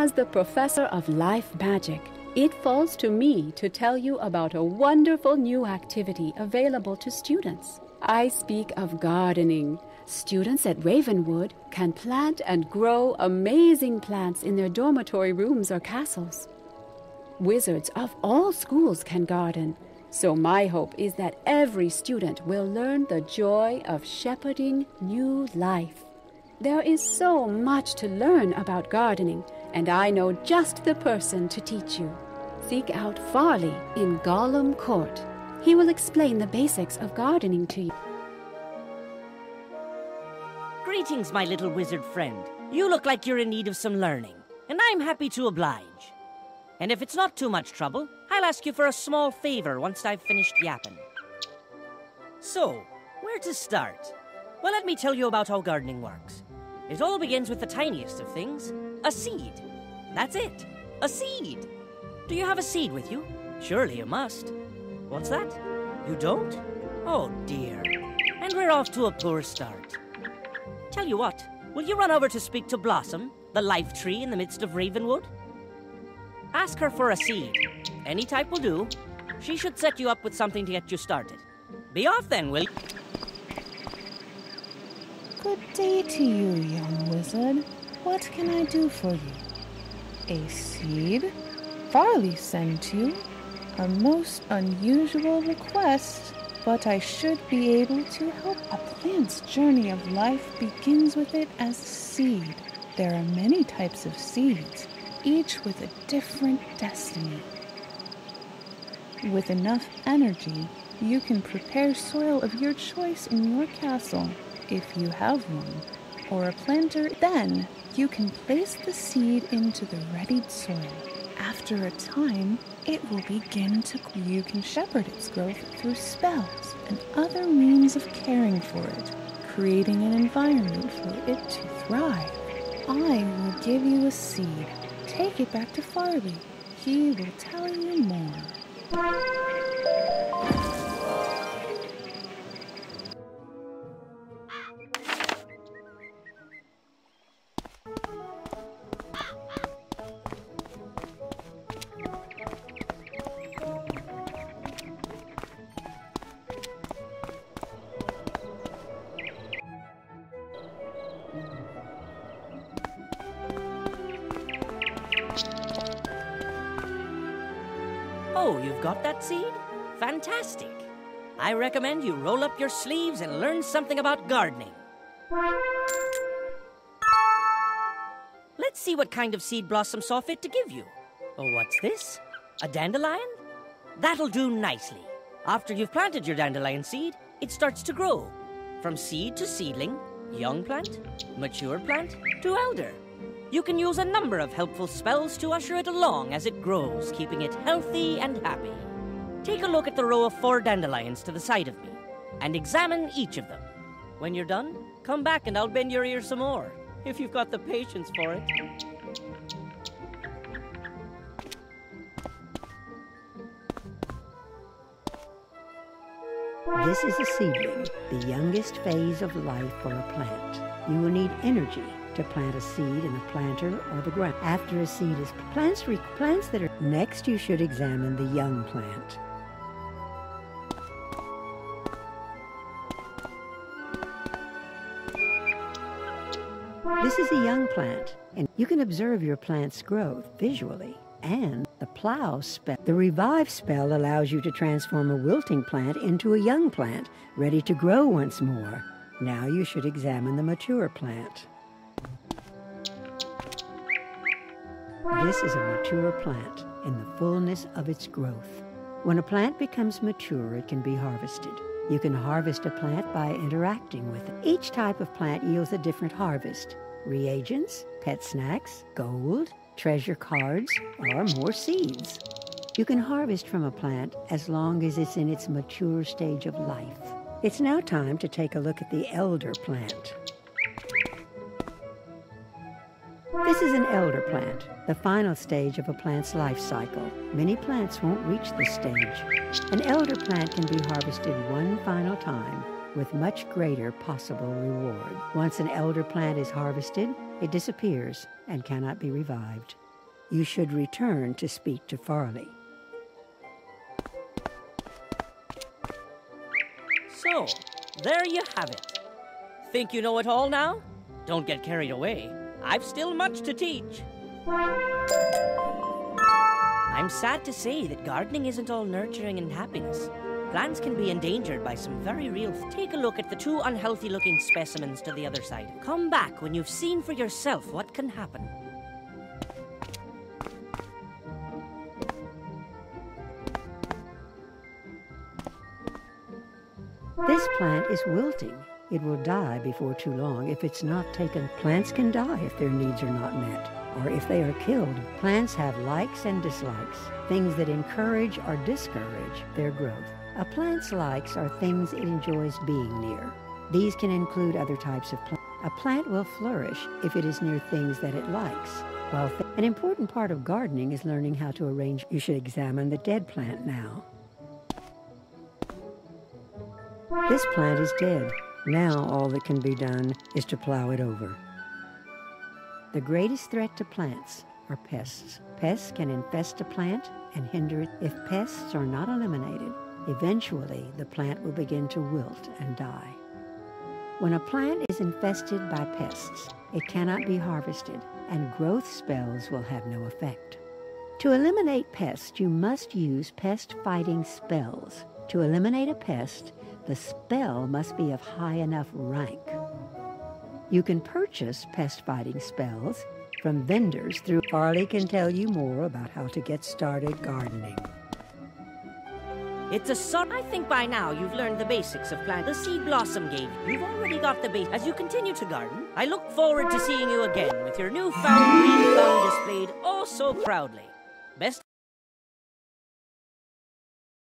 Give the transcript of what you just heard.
As the professor of life magic, it falls to me to tell you about a wonderful new activity available to students. I speak of gardening. Students at Ravenwood can plant and grow amazing plants in their dormitory rooms or castles. Wizards of all schools can garden, so my hope is that every student will learn the joy of shepherding new life. There is so much to learn about gardening, and I know just the person to teach you. Seek out Farley in Gollum Court. He will explain the basics of gardening to you. Greetings, my little wizard friend. You look like you're in need of some learning, and I'm happy to oblige. And if it's not too much trouble, I'll ask you for a small favor once I've finished yapping. So, where to start? Well, let me tell you about how gardening works. It all begins with the tiniest of things, a seed. That's it, a seed. Do you have a seed with you? Surely you must. What's that? You don't? Oh dear. And we're off to a poor start. Tell you what, will you run over to speak to Blossom, the life tree in the midst of Ravenwood? Ask her for a seed. Any type will do. She should set you up with something to get you started. Be off then, will you? Good day to you, young wizard. What can I do for you? A seed? Farley sent you? A most unusual request, but I should be able to help. A plant's journey of life begins with it as a seed. There are many types of seeds, each with a different destiny. With enough energy, you can prepare soil of your choice in your castle, if you have one, or a planter. Then you can place the seed into the readied soil. After a time, it will begin to grow. You can shepherd its growth through spells and other means of caring for it, creating an environment for it to thrive. I will give you a seed. Take it back to Farley. He will tell you more. Oh, you've got that seed? Fantastic. I recommend you roll up your sleeves and learn something about gardening. Let's see what kind of seed Blossom saw fit to give you. Oh, what's this? A dandelion? That'll do nicely. After you've planted your dandelion seed, it starts to grow. From seed to seedling, young plant, mature plant, to elder. You can use a number of helpful spells to usher it along as it grows, keeping it healthy and happy. Take a look at the row of 4 dandelions to the side of me, and examine each of them. When you're done, come back and I'll bend your ear some more, if you've got the patience for it. This is a seedling, the youngest phase of life for a plant. You will need energy to plant a seed in a planter or the ground. After a seed is plants that are next, you should examine the young plant. This is a young plant, and you can observe your plant's growth visually. And the plow spell. The revive spell allows you to transform a wilting plant into a young plant, ready to grow once more. Now you should examine the mature plant. This is a mature plant in the fullness of its growth. When a plant becomes mature, it can be harvested. You can harvest a plant by interacting with it. Each type of plant yields a different harvest. Reagents, pet snacks, gold, treasure cards, or more seeds. You can harvest from a plant as long as it's in its mature stage of life. It's now time to take a look at the elder plant. This is an elder plant, the final stage of a plant's life cycle. Many plants won't reach this stage. An elder plant can be harvested one final time with much greater possible reward. Once an elder plant is harvested, it disappears and cannot be revived. you should return to speak to Farley. So, there you have it. Think you know it all now? Don't get carried away. I've still much to teach. I'm sad to say that gardening isn't all nurturing and happiness. Plants can be endangered by some very real... Take a look at the two unhealthy-looking specimens to the other side. Come back when you've seen for yourself what can happen. This plant is wilting. It will die before too long if it's not taken. Plants can die if their needs are not met, or if they are killed. Plants have likes and dislikes, things that encourage or discourage their growth. A plant's likes are things it enjoys being near. These can include other types of plants. A plant will flourish if it is near things that it likes. While an important part of gardening is learning how to arrange. You should examine the dead plant now. This plant is dead. Now all that can be done is to plow it over. The greatest threat to plants are pests. Pests can infest a plant and hinder it. If pests are not eliminated, eventually the plant will begin to wilt and die. When a plant is infested by pests, it cannot be harvested, and growth spells will have no effect. To eliminate pests, you must use pest-fighting spells. To eliminate a pest, the spell must be of high enough rank. You can purchase pest-fighting spells from vendors through... Farley can tell you more about how to get started gardening. It's a sort... I think by now you've learned the basics of plant. The seed blossom gave. You've already got the base. As you continue to garden, I look forward to seeing you again with your newfound green thumb displayed oh so proudly. Best